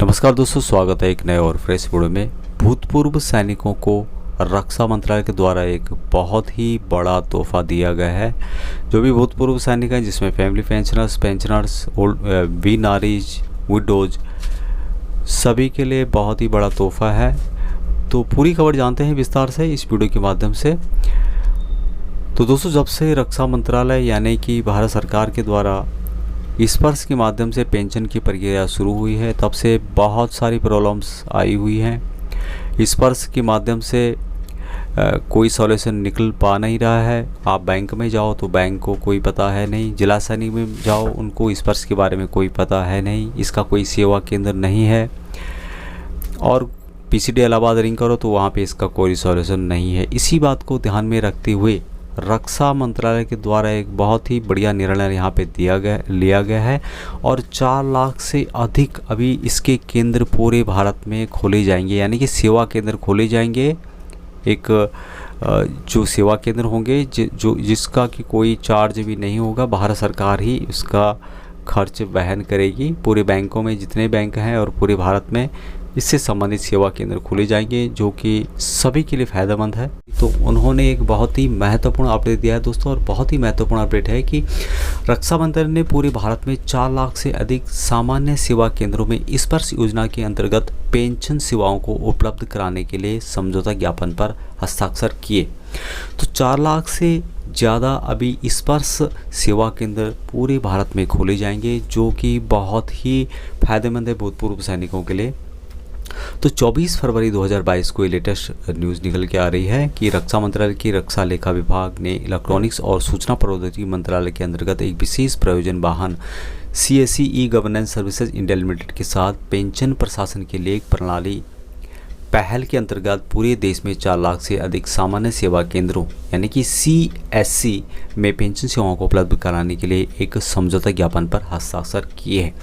नमस्कार दोस्तों, स्वागत है एक नए और फ्रेश वीडियो में। भूतपूर्व सैनिकों को रक्षा मंत्रालय के द्वारा एक बहुत ही बड़ा तोहफा दिया गया है। जो भी भूतपूर्व सैनिक हैं, जिसमें फैमिली पेंशनर्स, ओल्ड वीर नारीज, विडोज, सभी के लिए बहुत ही बड़ा तोहफा है। तो पूरी खबर जानते हैं विस्तार से इस वीडियो के माध्यम से। तो दोस्तों, जब से रक्षा मंत्रालय यानी कि भारत सरकार के द्वारा स्पर्श के माध्यम से पेंशन की प्रक्रिया शुरू हुई है, तब से बहुत सारी प्रॉब्लम्स आई हुई हैं। स्पर्श के माध्यम से कोई सॉल्यूशन निकल पा नहीं रहा है। आप बैंक में जाओ तो बैंक को कोई पता है नहीं, जिला सैनिक में जाओ उनको स्पर्श के बारे में कोई पता है नहीं, इसका कोई सेवा केंद्र नहीं है। और पीसीडी इलाहाबाद रिंग करो तो वहाँ पे इसका कोई सॉल्यूशन नहीं है। इसी बात को ध्यान में रखते हुए रक्षा मंत्रालय के द्वारा एक बहुत ही बढ़िया निर्णय यहाँ पे लिया गया है और 4 लाख से अधिक अभी इसके केंद्र पूरे भारत में खोले जाएंगे, यानी कि सेवा केंद्र खोले जाएंगे। एक जो सेवा केंद्र होंगे जिसका कि कोई चार्ज भी नहीं होगा, भारत सरकार ही उसका खर्च वहन करेगी। पूरे बैंकों में जितने बैंक हैं और पूरे भारत में इससे संबंधित सेवा केंद्र खोले जाएंगे, जो कि सभी के लिए फ़ायदेमंद है। तो उन्होंने एक बहुत ही महत्वपूर्ण अपडेट दिया है दोस्तों, और बहुत ही महत्वपूर्ण अपडेट है कि रक्षा मंत्रालय ने पूरे भारत में 4 लाख से अधिक सामान्य सेवा केंद्रों में स्पर्श योजना के अंतर्गत पेंशन सेवाओं को उपलब्ध कराने के लिए समझौता ज्ञापन पर हस्ताक्षर किए। तो 4 लाख से ज़्यादा अभी स्पर्श सेवा केंद्र पूरे भारत में खोले जाएंगे, जो कि बहुत ही फायदेमंद है भूतपूर्व सैनिकों के लिए। तो 24 फरवरी 2022 को ये लेटेस्ट न्यूज़ निकल के आ रही है कि रक्षा मंत्रालय की रक्षा लेखा विभाग ने इलेक्ट्रॉनिक्स और सूचना प्रौद्योगिकी मंत्रालय के अंतर्गत एक विशेष प्रयोजन वाहन CSE e governance services India limited के साथ पेंशन प्रशासन के लिए एक प्रणाली पहल के अंतर्गत पूरे देश में 4 लाख से अधिक सामान्य सेवा केंद्रों यानी कि CSC में पेंशन सेवाओं को उपलब्ध कराने के लिए एक समझौता ज्ञापन पर हस्ताक्षर किए हैं।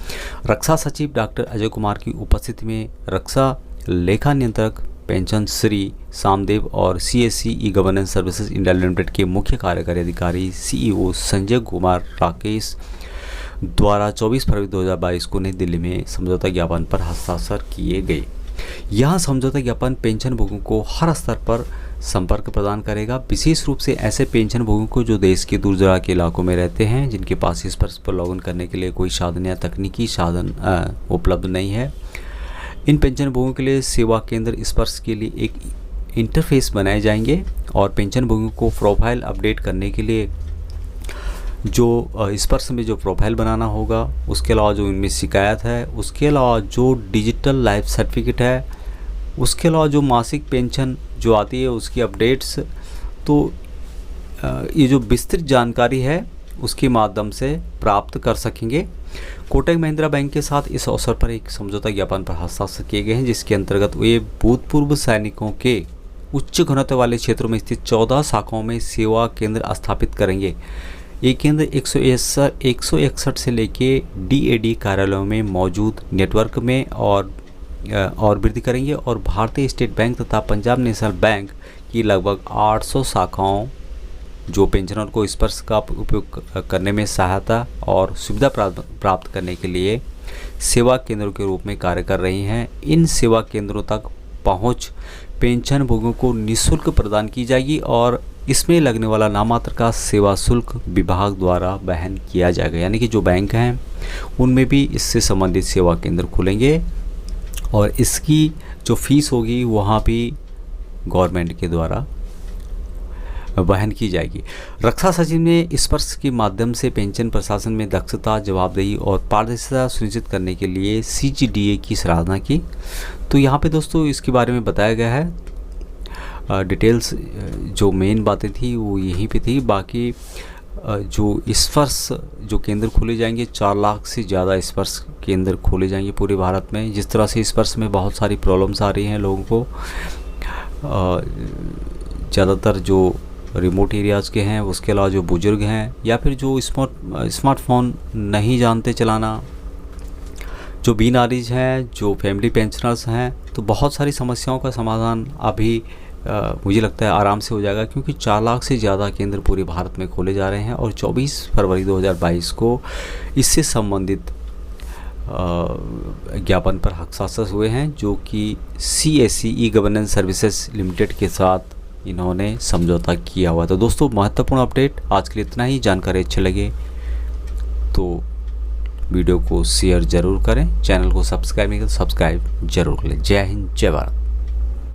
रक्षा सचिव डॉक्टर अजय कुमार की उपस्थिति में रक्षा लेखा नियंत्रक पेंशन श्री सामदेव और CSE e governance services India limited के मुख्य कार्यकारी अधिकारी CEO संजय कुमार राकेश द्वारा 24 फरवरी 2022 को नई दिल्ली में समझौता ज्ञापन पर हस्ताक्षर किए गए। यह समझौता ज्ञापन पेंशनभोगियों को हर स्तर पर संपर्क प्रदान करेगा, विशेष रूप से ऐसे पेंशनभोगियों को जो देश के दूरदराज के इलाकों में रहते हैं, जिनके पास स्पर्श पर लॉगिन करने के लिए कोई साधन या तकनीकी साधन उपलब्ध नहीं है। इन पेंशनभोगियों के लिए सेवा केंद्र स्पर्श के लिए एक इंटरफेस बनाए जाएंगे और पेंशनभोगियों को प्रोफाइल अपडेट करने के लिए जो स्पर्श में जो प्रोफाइल बनाना होगा, उसके अलावा जो इनमें शिकायत है, उसके अलावा जो डिजिटल लाइफ सर्टिफिकेट है, उसके अलावा जो मासिक पेंशन जो आती है उसकी अपडेट्स, तो ये जो विस्तृत जानकारी है उसके माध्यम से प्राप्त कर सकेंगे। कोटक महिंद्रा बैंक के साथ इस अवसर पर एक समझौता ज्ञापन पर हस्ताक्षर किए गए हैं, जिसके अंतर्गत वे भूतपूर्व सैनिकों के उच्च घनत्व वाले क्षेत्रों में स्थित 14 शाखाओं में सेवा केंद्र स्थापित करेंगे। ये केंद्र 161 से लेके DAD कार्यालयों में मौजूद नेटवर्क में और वृद्धि करेंगे और भारतीय स्टेट बैंक तथा पंजाब नेशनल बैंक की लगभग 800 शाखाओं जो पेंशनर को स्पर्श का उपयोग करने में सहायता और सुविधा प्राप्त करने के लिए सेवा केंद्रों के रूप में कार्य कर रही हैं। इन सेवा केंद्रों तक पहुंच पेंशनभोगियों को निःशुल्क प्रदान की जाएगी और इसमें लगने वाला नामात्र का सेवा शुल्क विभाग द्वारा वहन किया जाएगा। यानी कि जो बैंक हैं उनमें भी इससे संबंधित सेवा केंद्र खुलेंगे और इसकी जो फीस होगी वहाँ भी गवर्नमेंट के द्वारा वहन की जाएगी। रक्षा सचिव ने स्पर्श के माध्यम से पेंशन प्रशासन में दक्षता, जवाबदेही और पारदर्शिता सुनिश्चित करने के लिए CGDA की सराहना की। तो यहाँ पे दोस्तों इसके बारे में बताया गया है। डिटेल्स जो मेन बातें थी वो यहीं पे थी। बाकी जो स्पर्श जो केंद्र खोले जाएंगे, 4 लाख से ज़्यादा स्पर्श केंद्र खोले जाएंगे पूरे भारत में। जिस तरह से स्पर्श में बहुत सारी प्रॉब्लम्स आ रही हैं लोगों को, ज़्यादातर जो रिमोट एरियाज़ के हैं, उसके अलावा जो बुज़ुर्ग हैं या फिर जो स्मार्टफोन नहीं जानते चलाना, जो बीनारीज हैं, जो फैमिली पेंशनर्स हैं, तो बहुत सारी समस्याओं का समाधान अभी मुझे लगता है आराम से हो जाएगा, क्योंकि 4 लाख से ज़्यादा केंद्र पूरे भारत में खोले जा रहे हैं और 24 फरवरी 2022 को इससे संबंधित ज्ञापन पर हस्ताक्षर हुए हैं, जो कि CSC e governance services limited के साथ इन्होंने समझौता किया हुआ। तो दोस्तों महत्वपूर्ण अपडेट आज के लिए इतना ही। जानकारी अच्छी लगे तो वीडियो को शेयर ज़रूर करें, चैनल को सब्सक्राइब नहीं करें तो सब्सक्राइब जरूर करें। जय हिंद, जय भारत।